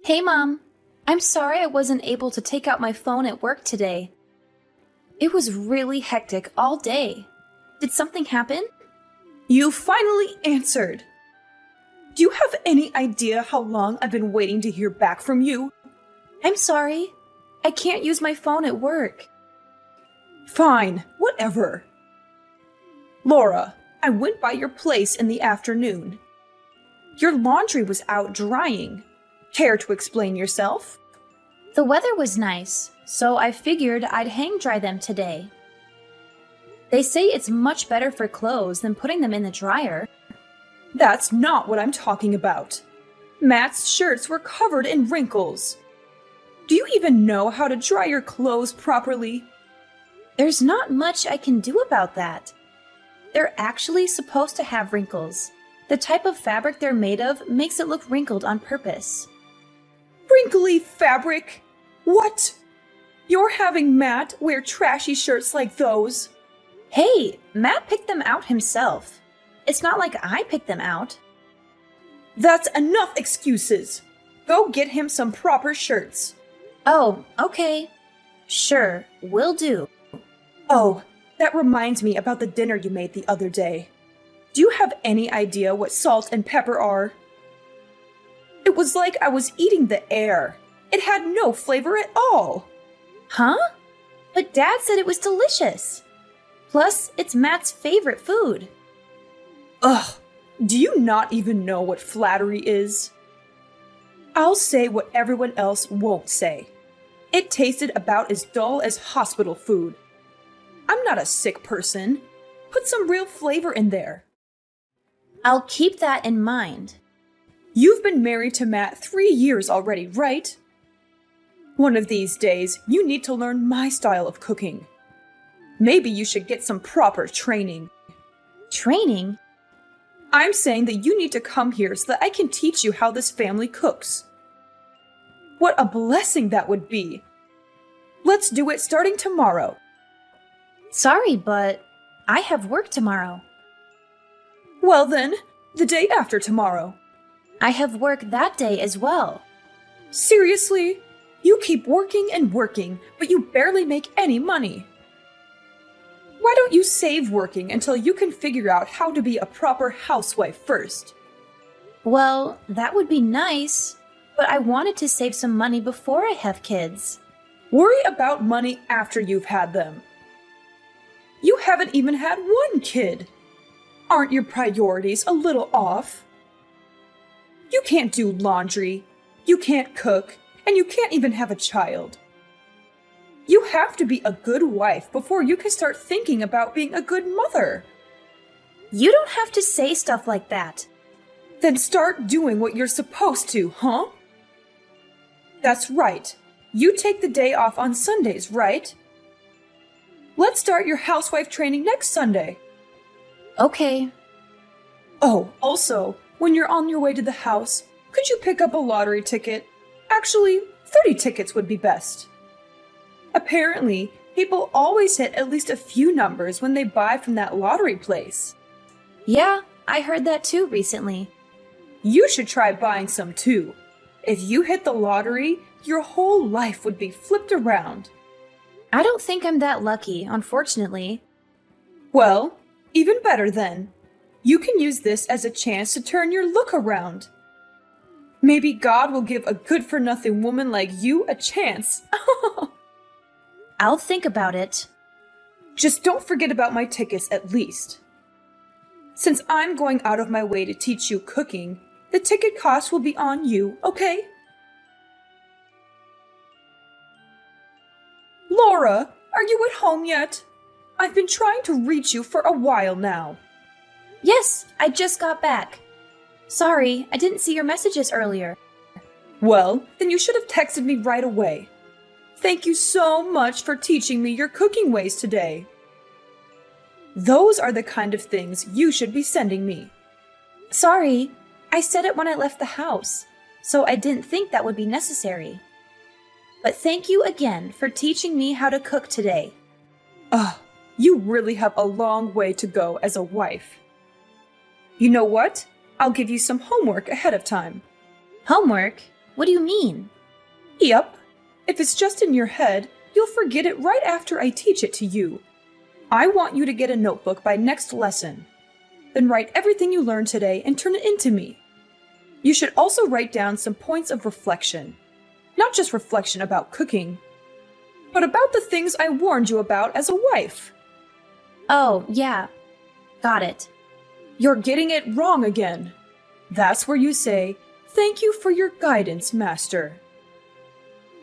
Hey, Mom. I'm sorry I wasn't able to take out my phone at work today. It was really hectic all day. Did something happen? You finally answered. Do you have any idea how long I've been waiting to hear back from you? I'm sorry. I can't use my phone at work. Fine, whatever. Laura, I went by your place in the afternoon. Your laundry was out drying. Care to explain yourself? The weather was nice, so I figured I'd hang dry them today. They say it's much better for clothes than putting them in the dryer. That's not what I'm talking about. Matt's shirts were covered in wrinkles. Do you even know how to dry your clothes properly? There's not much I can do about that. They're actually supposed to have wrinkles. The type of fabric they're made of makes it look wrinkled on purpose. Wrinkly fabric? What? You're having Matt wear trashy shirts like those? Hey, Matt picked them out himself. It's not like I picked them out. That's enough excuses. Go get him some proper shirts. Oh, okay. Sure, will do. Oh, that reminds me about the dinner you made the other day. Do you have any idea what salt and pepper are? It was like I was eating the air. It had no flavor at all. Huh? But Dad said it was delicious. Plus, it's Matt's favorite food. Ugh, do you not even know what flattery is? I'll say what everyone else won't say. It tasted about as dull as hospital food. I'm not a sick person. Put some real flavor in there. I'll keep that in mind. You've been married to Matt 3 years already, right? One of these days, you need to learn my style of cooking. Maybe you should get some proper training. Training? I'm saying that you need to come here so that I can teach you how this family cooks. What a blessing that would be. Let's do it starting tomorrow. Sorry, but I have work tomorrow. Well then, the day after tomorrow. I have work that day as well. Seriously? You keep working and working, but you barely make any money. Why don't you save working until you can figure out how to be a proper housewife first? Well, that would be nice, but I wanted to save some money before I have kids. Worry about money after you've had them. You haven't even had one kid. Aren't your priorities a little off? You can't do laundry, you can't cook, and you can't even have a child. You have to be a good wife before you can start thinking about being a good mother. You don't have to say stuff like that. Then start doing what you're supposed to, huh? That's right. You take the day off on Sundays, right? Let's start your housewife training next Sunday. Okay. Oh, also, when you're on your way to the house, could you pick up a lottery ticket? Actually, 30 tickets would be best. Apparently, people always hit at least a few numbers when they buy from that lottery place. Yeah, I heard that too recently. You should try buying some too. If you hit the lottery, your whole life would be flipped around. I don't think I'm that lucky, unfortunately. Well, even better then. You can use this as a chance to turn your look around. Maybe God will give a good-for-nothing woman like you a chance. I'll think about it. Just don't forget about my tickets at least. Since I'm going out of my way to teach you cooking, the ticket cost will be on you, okay? Laura, are you at home yet? I've been trying to reach you for a while now. Yes, I just got back. Sorry, I didn't see your messages earlier. Well, then you should have texted me right away. Thank you so much for teaching me your cooking ways today. Those are the kind of things you should be sending me. Sorry, I said it when I left the house, so I didn't think that would be necessary. But thank you again for teaching me how to cook today. You really have a long way to go as a wife. You know what? I'll give you some homework ahead of time. Homework? What do you mean? Yep. If it's just in your head, you'll forget it right after I teach it to you. I want you to get a notebook by next lesson. Then write everything you learned today and turn it into me. You should also write down some points of reflection. Not just reflection about cooking, but about the things I warned you about as a wife. Oh, yeah. Got it. You're getting it wrong again. That's where you say, "Thank you for your guidance, Master."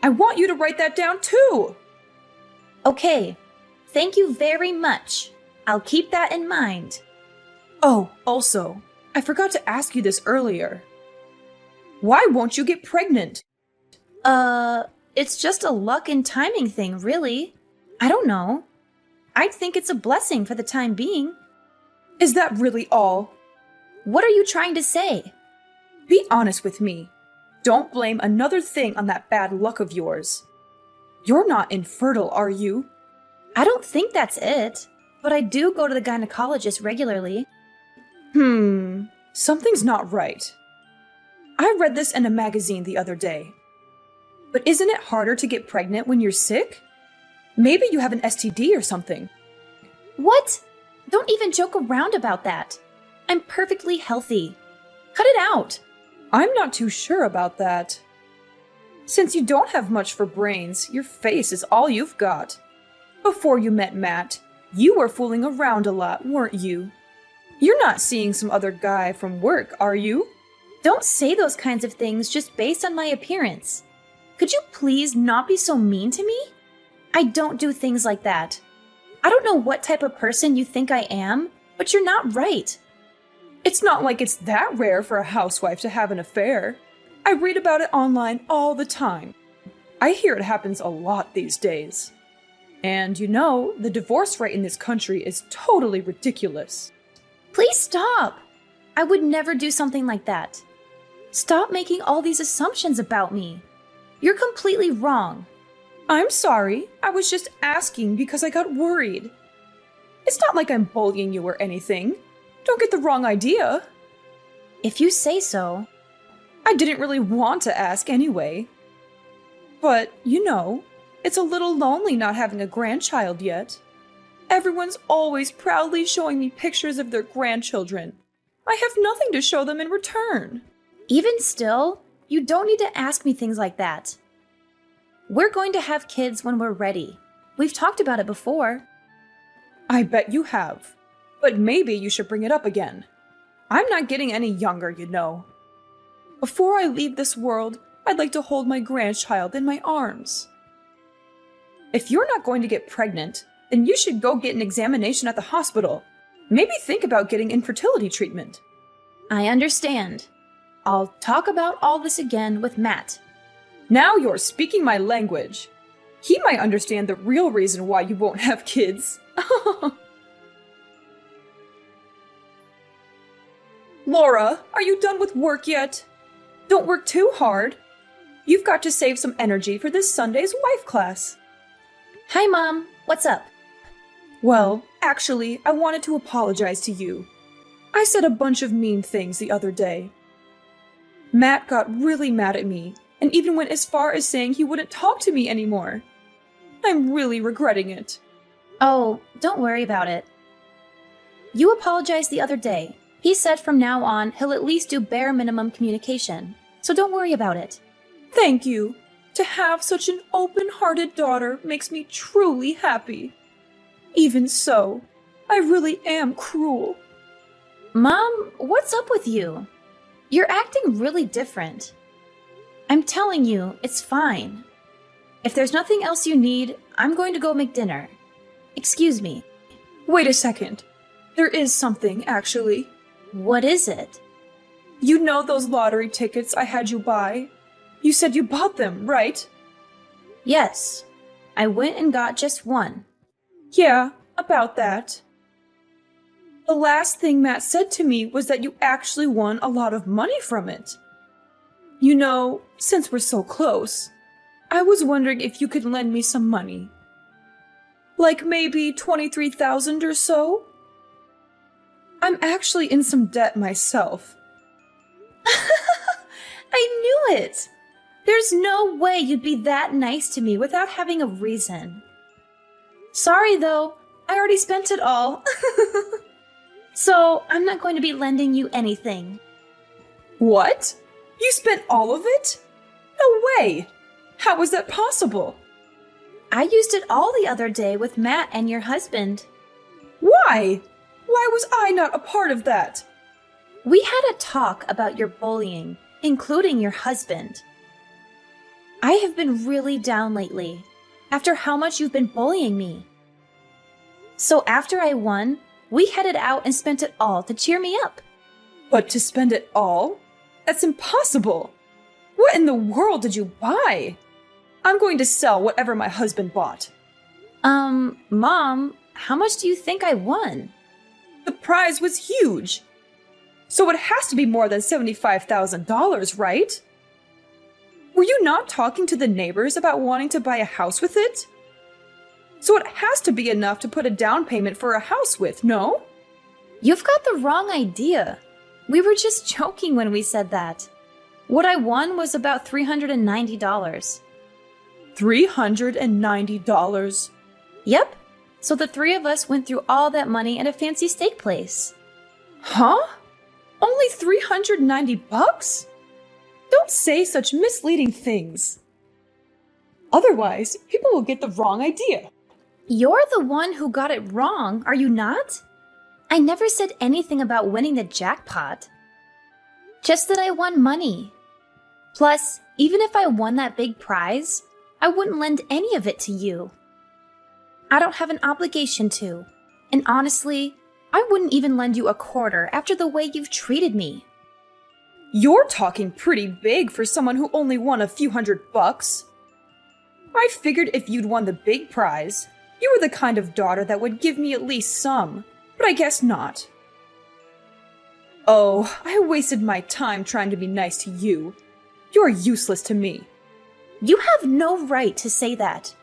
I want you to write that down too. Okay. Thank you very much. I'll keep that in mind. Oh, also, I forgot to ask you this earlier. Why won't you get pregnant? It's just a luck and timing thing, really. I don't know. I'd think it's a blessing for the time being. Is that really all? What are you trying to say? Be honest with me. Don't blame another thing on that bad luck of yours. You're not infertile, are you? I don't think that's it, but I do go to the gynecologist regularly. Something's not right. I read this in a magazine the other day. But isn't it harder to get pregnant when you're sick? Maybe you have an STD or something. What? Don't even joke around about that. I'm perfectly healthy. Cut it out. I'm not too sure about that. Since you don't have much for brains, your face is all you've got. Before you met Matt, you were fooling around a lot, weren't you? You're not seeing some other guy from work, are you? Don't say those kinds of things just based on my appearance. Could you please not be so mean to me? I don't do things like that. I don't know what type of person you think I am, but you're not right. It's not like it's that rare for a housewife to have an affair. I read about it online all the time. I hear it happens a lot these days. And you know, the divorce rate in this country is totally ridiculous. Please stop. I would never do something like that. Stop making all these assumptions about me. You're completely wrong. I'm sorry. I was just asking because I got worried. It's not like I'm bullying you or anything. Don't get the wrong idea. If you say so. I didn't really want to ask anyway. But, you know, it's a little lonely not having a grandchild yet. Everyone's always proudly showing me pictures of their grandchildren. I have nothing to show them in return. Even still, you don't need to ask me things like that. We're going to have kids when we're ready. We've talked about it before. I bet you have. But maybe you should bring it up again. I'm not getting any younger, you know. Before I leave this world, I'd like to hold my grandchild in my arms. If you're not going to get pregnant, then you should go get an examination at the hospital. Maybe think about getting infertility treatment. I understand. I'll talk about all this again with Matt. Now you're speaking my language. He might understand the real reason why you won't have kids. Laura, are you done with work yet? Don't work too hard. You've got to save some energy for this Sunday's wife class. Hi, Mom. What's up? Well, actually, I wanted to apologize to you. I said a bunch of mean things the other day. Matt got really mad at me and even went as far as saying he wouldn't talk to me anymore. I'm really regretting it. Oh, don't worry about it. You apologized the other day. He said from now on he'll at least do bare minimum communication, so don't worry about it. Thank you. To have such an open-hearted daughter makes me truly happy. Even so, I really am cruel. Mom, what's up with you? You're acting really different. I'm telling you, it's fine. If there's nothing else you need, I'm going to go make dinner. Excuse me. Wait a second. There is something, actually. What is it? You know those lottery tickets I had you buy? You said you bought them, right? Yes. I went and got just one. Yeah, about that. The last thing Matt said to me was that you actually won a lot of money from it. You know, since we're so close, I was wondering if you could lend me some money. Like maybe 23,000 or so? I'm actually in some debt myself. I knew it! There's no way you'd be that nice to me without having a reason. Sorry though, I already spent it all. So I'm not going to be lending you anything. What? You spent all of it? No way! How was that possible? I used it all the other day with Matt and your husband. Why? Why was I not a part of that? We had a talk about your bullying, including your husband. I have been really down lately, after how much you've been bullying me. So after I won, we headed out and spent it all to cheer me up. But to spend it all? That's impossible! What in the world did you buy? I'm going to sell whatever my husband bought. Mom, how much do you think I won? The prize was huge. So it has to be more than $75,000, right? Were you not talking to the neighbors about wanting to buy a house with it? So it has to be enough to put a down payment for a house with, no? You've got the wrong idea. We were just joking when we said that. What I won was about $390. $390? Yep. So the three of us went through all that money at a fancy steak place. Huh? Only $390? Don't say such misleading things. Otherwise, people will get the wrong idea. You're the one who got it wrong, are you not? I never said anything about winning the jackpot. Just that I won money. Plus, even if I won that big prize, I wouldn't lend any of it to you. I don't have an obligation to. And honestly, I wouldn't even lend you a quarter after the way you've treated me. You're talking pretty big for someone who only won a few $100. I figured if you'd won the big prize, you were the kind of daughter that would give me at least some, but I guess not. Oh, I wasted my time trying to be nice to you. You're useless to me. You have no right to say that.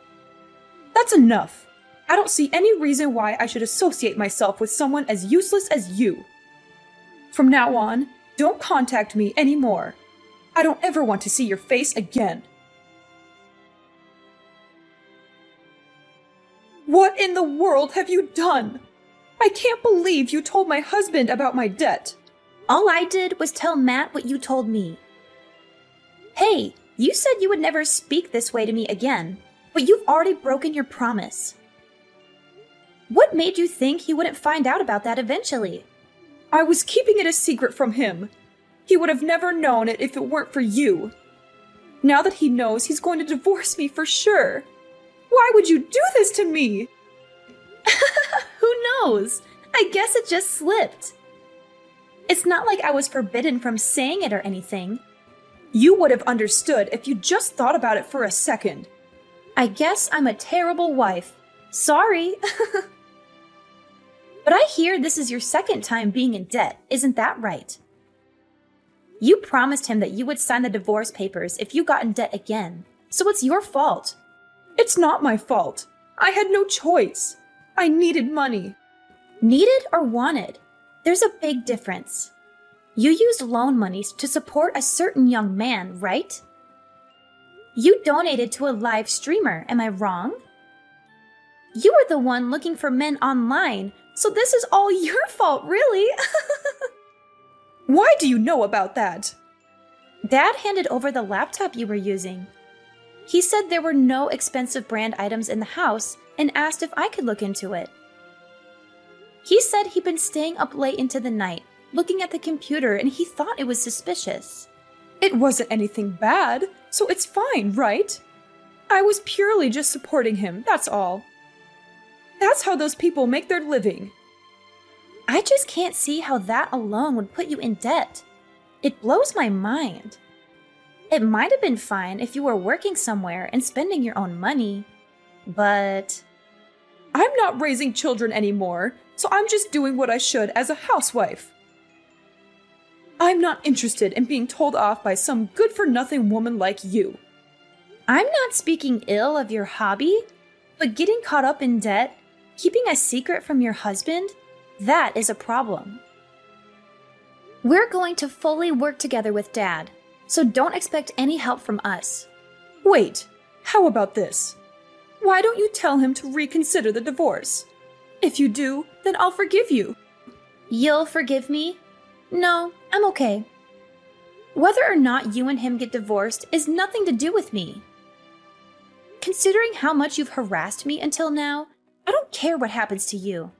That's enough. I don't see any reason why I should associate myself with someone as useless as you. From now on, don't contact me anymore. I don't ever want to see your face again. What in the world have you done? I can't believe you told my husband about my debt. All I did was tell Matt what you told me. Hey, you said you would never speak this way to me again, but you've already broken your promise. What made you think he wouldn't find out about that eventually? I was keeping it a secret from him. He would have never known it if it weren't for you. Now that he knows, he's going to divorce me for sure. Why would you do this to me? Who knows? I guess it just slipped. It's not like I was forbidden from saying it or anything. You would have understood if you just thought about it for a second. I guess I'm a terrible wife. Sorry. But I hear this is your second time being in debt, isn't that right? You promised him that you would sign the divorce papers if you got in debt again, so it's your fault. It's not my fault. I had no choice. I needed money. Needed or wanted? There's a big difference. You used loan monies to support a certain young man, right? You donated to a live streamer, am I wrong? You were the one looking for men online, so this is all your fault, really. Why do you know about that? Dad handed over the laptop you were using. He said there were no expensive brand items in the house and asked if I could look into it. He said he'd been staying up late into the night, looking at the computer, and he thought it was suspicious. It wasn't anything bad, so it's fine, right? I was purely just supporting him, that's all. That's how those people make their living. I just can't see how that alone would put you in debt. It blows my mind. It might have been fine if you were working somewhere and spending your own money, but... I'm not raising children anymore, so I'm just doing what I should as a housewife. I'm not interested in being told off by some good-for-nothing woman like you. I'm not speaking ill of your hobby, but getting caught up in debt, keeping a secret from your husband, that is a problem. We're going to fully work together with Dad, So don't expect any help from us. Wait, how about this? Why don't you tell him to reconsider the divorce? If you do, then I'll forgive you. You'll forgive me? No, I'm okay. Whether or not you and him get divorced is nothing to do with me. Considering how much you've harassed me until now, I don't care what happens to you.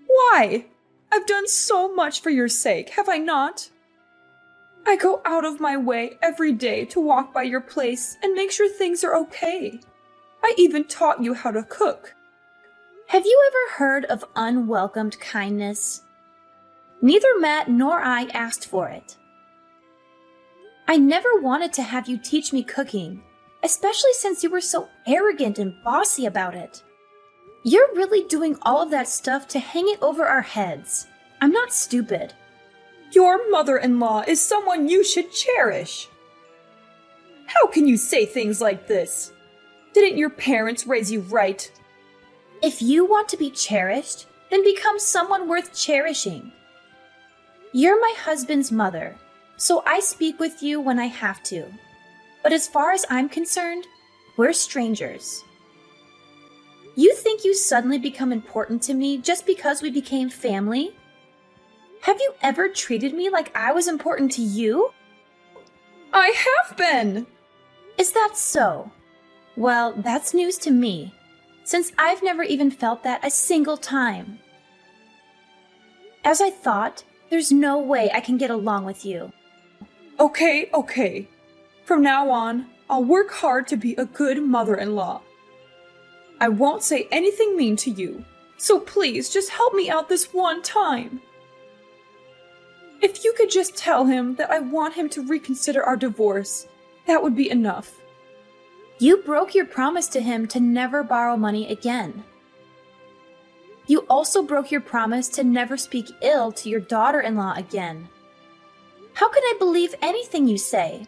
Why? I've done so much for your sake, have I not? I go out of my way every day to walk by your place and make sure things are okay. I even taught you how to cook. Have you ever heard of unwelcomed kindness? Neither Matt nor I asked for it. I never wanted to have you teach me cooking, especially since you were so arrogant and bossy about it. You're really doing all of that stuff to hang it over our heads. I'm not stupid. Your mother-in-law is someone you should cherish. How can you say things like this? Didn't your parents raise you right? If you want to be cherished, then become someone worth cherishing. You're my husband's mother, so I speak with you when I have to. But as far as I'm concerned, we're strangers. You think you suddenly become important to me just because we became family? Have you ever treated me like I was important to you? I have been! Is that so? Well, that's news to me, since I've never even felt that a single time. As I thought, there's no way I can get along with you. Okay. From now on, I'll work hard to be a good mother-in-law. I won't say anything mean to you, so please just help me out this one time. If you could just tell him that I want him to reconsider our divorce, that would be enough. You broke your promise to him to never borrow money again. You also broke your promise to never speak ill to your daughter-in-law again. How can I believe anything you say?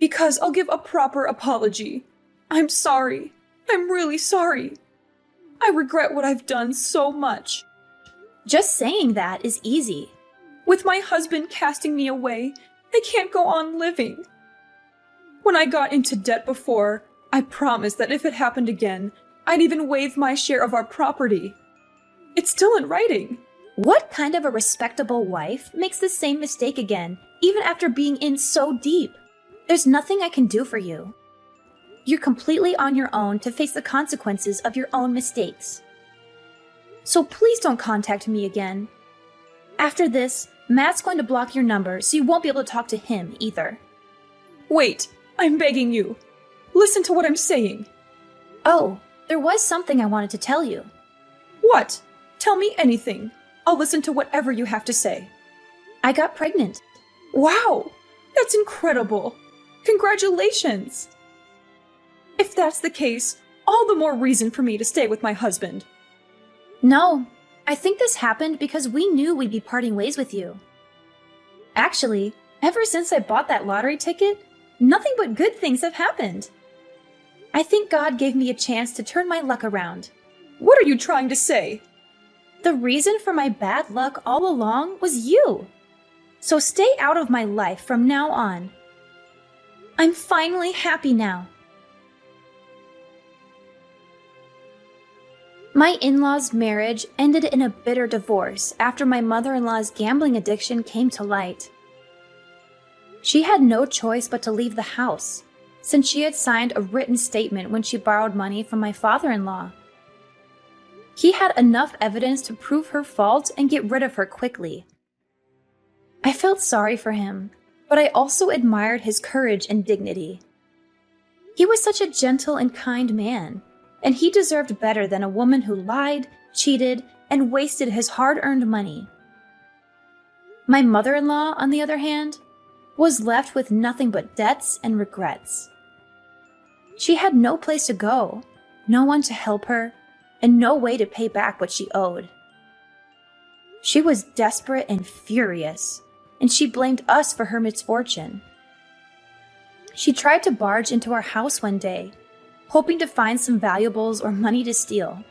Because I'll give a proper apology. I'm sorry. I'm really sorry. I regret what I've done so much. Just saying that is easy. With my husband casting me away, I can't go on living. When I got into debt before, I promised that if it happened again, I'd even waive my share of our property. It's still in writing. What kind of a respectable wife makes the same mistake again, even after being in so deep? There's nothing I can do for you. You're completely on your own to face the consequences of your own mistakes. So please don't contact me again. After this, Matt's going to block your number so you won't be able to talk to him either. Wait, I'm begging you. Listen to what I'm saying. Oh, there was something I wanted to tell you. What? Tell me anything. I'll listen to whatever you have to say. I got pregnant. Wow, that's incredible. Congratulations. If that's the case, all the more reason for me to stay with my husband. No, I think this happened because we knew we'd be parting ways with you. Actually, ever since I bought that lottery ticket, nothing but good things have happened. I think God gave me a chance to turn my luck around. What are you trying to say? The reason for my bad luck all along was you. So stay out of my life from now on. I'm finally happy now. My in-laws' marriage ended in a bitter divorce after my mother-in-law's gambling addiction came to light. She had no choice but to leave the house, since she had signed a written statement when she borrowed money from my father-in-law. He had enough evidence to prove her fault and get rid of her quickly. I felt sorry for him, but I also admired his courage and dignity. He was such a gentle and kind man, and he deserved better than a woman who lied, cheated, and wasted his hard-earned money. My mother-in-law, on the other hand, was left with nothing but debts and regrets. She had no place to go, no one to help her, and no way to pay back what she owed. She was desperate and furious, and she blamed us for her misfortune. She tried to barge into our house one day, hoping to find some valuables or money to steal.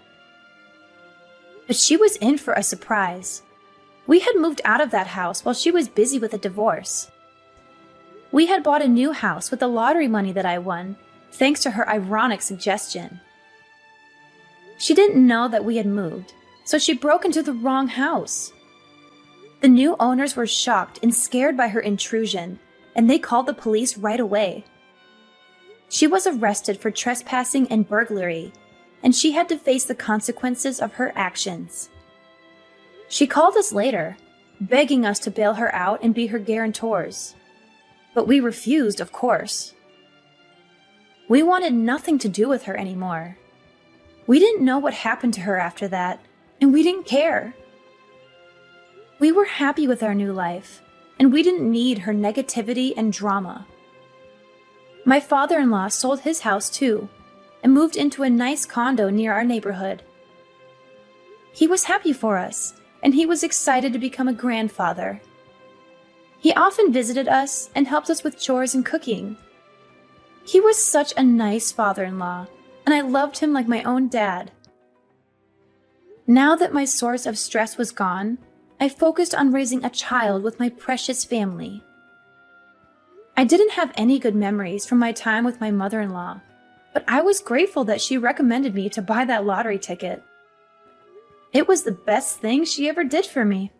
But she was in for a surprise. We had moved out of that house while she was busy with a divorce. We had bought a new house with the lottery money that I won, thanks to her ironic suggestion. She didn't know that we had moved, so she broke into the wrong house. The new owners were shocked and scared by her intrusion, and they called the police right away. She was arrested for trespassing and burglary, and she had to face the consequences of her actions. She called us later, begging us to bail her out and be her guarantors. But we refused, of course. We wanted nothing to do with her anymore. We didn't know what happened to her after that, and we didn't care. We were happy with our new life, and we didn't need her negativity and drama. My father-in-law sold his house too, and moved into a nice condo near our neighborhood. He was happy for us, and he was excited to become a grandfather. He often visited us and helped us with chores and cooking. He was such a nice father-in-law, and I loved him like my own dad. Now that my source of stress was gone, I focused on raising a child with my precious family. I didn't have any good memories from my time with my mother-in-law, but I was grateful that she recommended me to buy that lottery ticket. It was the best thing she ever did for me.